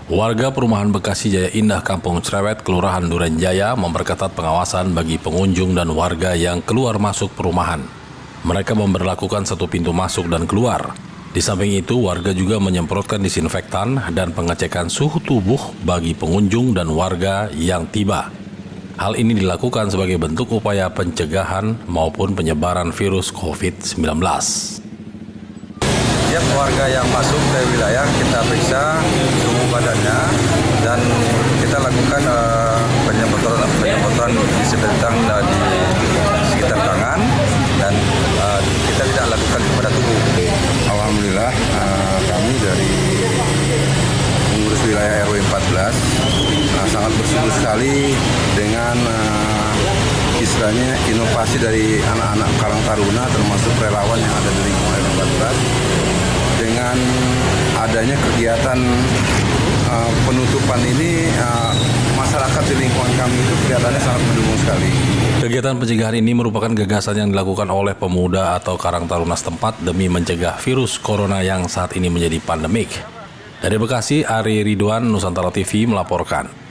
Warga perumahan Bekasi Jaya Indah Kampung Cerewet, Kelurahan Duren Jaya memperketat pengawasan bagi pengunjung dan warga yang keluar masuk perumahan. Mereka memberlakukan satu pintu masuk dan keluar. Di samping itu, warga juga menyemprotkan disinfektan dan pengecekan suhu tubuh bagi pengunjung dan warga yang tiba. Hal ini dilakukan sebagai bentuk upaya pencegahan maupun penyebaran virus COVID-19. Setiap warga yang masuk ke wilayah kita periksa suhu badannya dan kita lakukan penyemprotan disinfektan di sekitar tangan dan kita tidak lakukan kepada tubuh. Alhamdulillah kami dari pengurus wilayah RW 14 sangat bersyukur sekali dengan istilahnya inovasi dari anak-anak Karang Taruna termasuk relawan yang ada di lingkungan RW 14. Dengan adanya kegiatan penutupan ini, masyarakat di lingkungan kami itu kelihatannya sangat mendukung sekali. Kegiatan pencegahan ini merupakan gagasan yang dilakukan oleh pemuda atau Karang Taruna setempat demi mencegah virus corona yang saat ini menjadi pandemik. Dari Bekasi, Ari Ridwan, Nusantara TV melaporkan.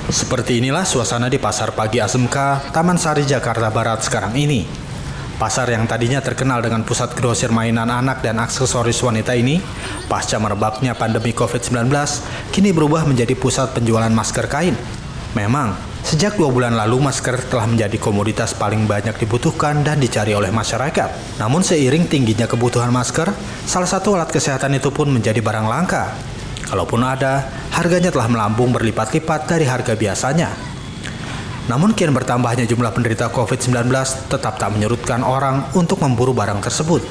Seperti inilah suasana di Pasar Pagi ASMK, Taman Sari, Jakarta Barat sekarang ini. Pasar yang tadinya terkenal dengan pusat grosir mainan anak dan aksesoris wanita ini, pasca merebaknya pandemi COVID-19, kini berubah menjadi pusat penjualan masker kain. Memang, sejak 2 bulan lalu masker telah menjadi komoditas paling banyak dibutuhkan dan dicari oleh masyarakat. Namun seiring tingginya kebutuhan masker, salah satu alat kesehatan itu pun menjadi barang langka. Kalaupun ada, harganya telah melambung berlipat-lipat dari harga biasanya. Namun kian bertambahnya jumlah penderita COVID-19 tetap tak menyurutkan orang untuk memburu barang tersebut.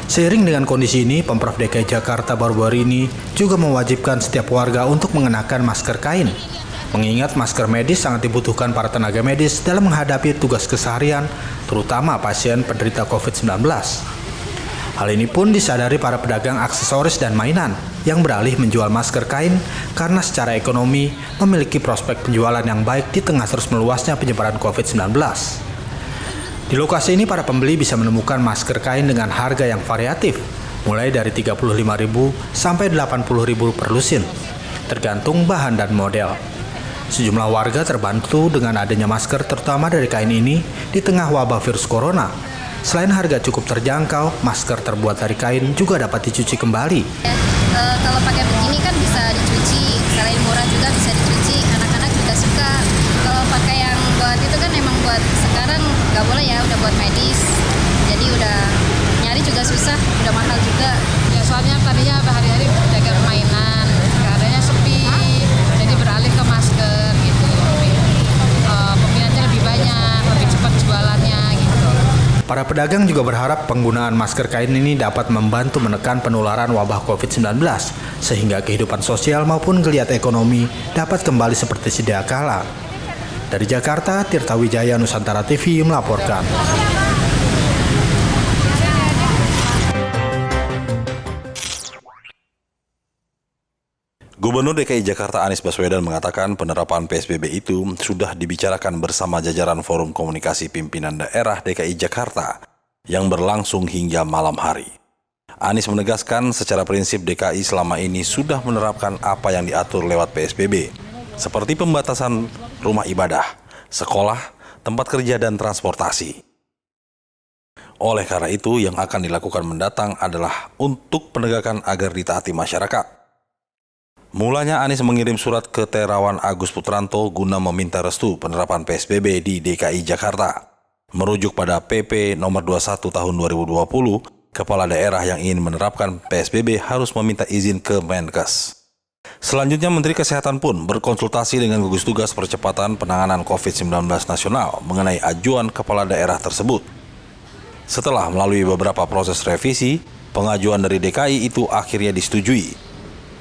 Seiring dengan kondisi ini, Pemprov DKI Jakarta baru-baru ini juga mewajibkan setiap warga untuk mengenakan masker kain. Mengingat masker medis sangat dibutuhkan para tenaga medis dalam menghadapi tugas keseharian, terutama pasien penderita COVID-19. Hal ini pun disadari para pedagang aksesoris dan mainan yang beralih menjual masker kain karena secara ekonomi memiliki prospek penjualan yang baik di tengah terus meluasnya penyebaran COVID-19. Di lokasi ini para pembeli bisa menemukan masker kain dengan harga yang variatif, mulai dari Rp35.000 sampai Rp80.000 per lusin, tergantung bahan dan model. Sejumlah warga terbantu dengan adanya masker terutama dari kain ini di tengah wabah virus corona. Selain harga cukup terjangkau, masker terbuat dari kain juga dapat dicuci kembali. Kalau pakai begini kan bisa dicuci, selain murah juga bisa dicuci, anak-anak juga suka. Kalau pakai yang buat itu kan emang buat sekarang nggak boleh ya, udah buat medis. Jadi udah nyari juga susah, udah mahal juga. Ya soalnya tadinya hari-hari jaga mainan, keadaannya sepi, jadi beralih ke masker gitu. Peminatnya lebih banyak, lebih cepat jualannya gitu. Para pedagang juga berharap penggunaan masker kain ini dapat membantu menekan penularan wabah COVID-19, sehingga kehidupan sosial maupun geliat ekonomi dapat kembali seperti sedia kala. Dari Jakarta, Tirta Wijaya, Nusantara TV melaporkan. Gubernur DKI Jakarta Anies Baswedan mengatakan penerapan PSBB itu sudah dibicarakan bersama jajaran Forum Komunikasi Pimpinan Daerah DKI Jakarta yang berlangsung hingga malam hari. Anies menegaskan secara prinsip DKI selama ini sudah menerapkan apa yang diatur lewat PSBB, seperti pembatasan rumah ibadah, sekolah, tempat kerja, dan transportasi. Oleh karena itu, yang akan dilakukan mendatang adalah untuk penegakan agar ditaati masyarakat. Mulanya Anies mengirim surat ke Terawan Agus Putranto guna meminta restu penerapan PSBB di DKI Jakarta. Merujuk pada PP nomor 21 tahun 2020, kepala daerah yang ingin menerapkan PSBB harus meminta izin ke Menkes. Selanjutnya Menteri Kesehatan pun berkonsultasi dengan gugus tugas percepatan penanganan COVID-19 nasional mengenai ajuan kepala daerah tersebut. Setelah melalui beberapa proses revisi, pengajuan dari DKI itu akhirnya disetujui.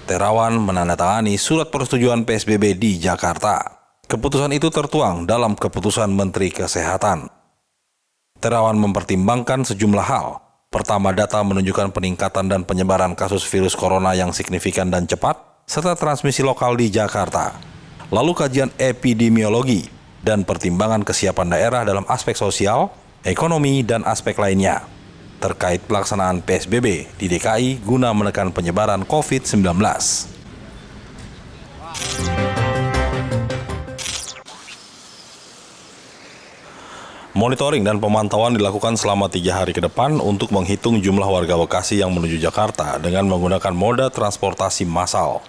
Terawan menandatangani surat persetujuan PSBB di Jakarta. Keputusan itu tertuang dalam keputusan Menteri Kesehatan. Terawan mempertimbangkan sejumlah hal. Pertama, data menunjukkan peningkatan dan penyebaran kasus virus corona yang signifikan dan cepat, serta transmisi lokal di Jakarta. Lalu kajian epidemiologi dan pertimbangan kesiapan daerah dalam aspek sosial, ekonomi, dan aspek lainnya. terkait pelaksanaan PSBB di DKI guna menekan penyebaran COVID-19. Monitoring dan pemantauan dilakukan selama 3 hari ke depan untuk menghitung jumlah warga Bekasi yang menuju Jakarta dengan menggunakan moda transportasi massal.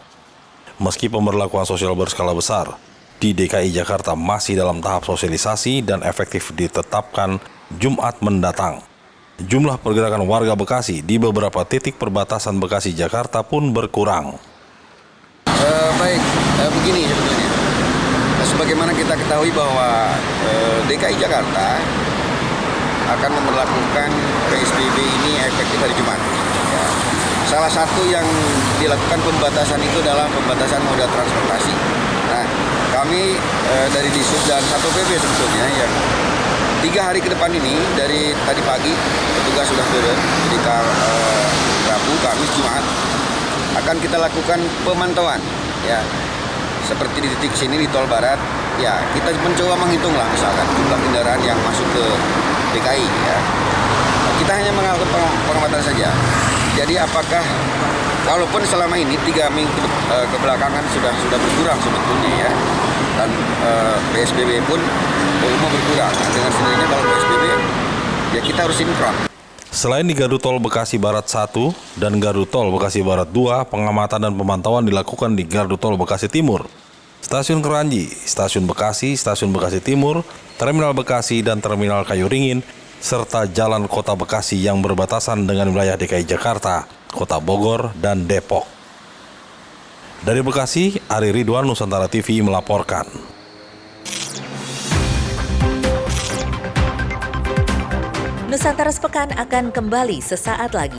Meski pemberlakuan sosial berskala besar, di DKI Jakarta masih dalam tahap sosialisasi dan efektif ditetapkan Jumat mendatang. Jumlah pergerakan warga Bekasi di beberapa titik perbatasan Bekasi-Jakarta pun berkurang. Begini sebetulnya. Sebagaimana kita ketahui bahwa DKI Jakarta akan memperlakukan PSBB ini efektif hari Jumat. Ya. Salah satu yang dilakukan pembatasan itu adalah pembatasan moda transportasi. Nah, kami dari Disub dan Satpol PP sebetulnya yang 3 hari ke depan ini dari tadi pagi petugas sudah turun, jadi Rabu, Kamis, Jumat akan kita lakukan pemantauan ya. Seperti di titik sini di Tol Barat, ya kita mencoba menghitung lah misalkan jumlah kendaraan yang masuk ke DKI ya. Kita hanya melakukan pengamatan saja. Jadi apakah walaupun selama ini 3 minggu kebelakangan sudah berkurang sebetulnya ya, dan PSBB pun volume berkurang. Dengan sendirinya kalau PSBB ya kita harus sinkron. Selain di Gardu Tol Bekasi Barat 1 dan Gardu Tol Bekasi Barat 2, pengamatan dan pemantauan dilakukan di Gardu Tol Bekasi Timur, Stasiun Keranji, Stasiun Bekasi Timur, Terminal Bekasi dan Terminal Kayu Ringin, serta Jalan Kota Bekasi yang berbatasan dengan wilayah DKI Jakarta, Kota Bogor, dan Depok. Dari Bekasi, Ari Ridwan, Nusantara TV melaporkan. Nusantara Sepekan akan kembali sesaat lagi.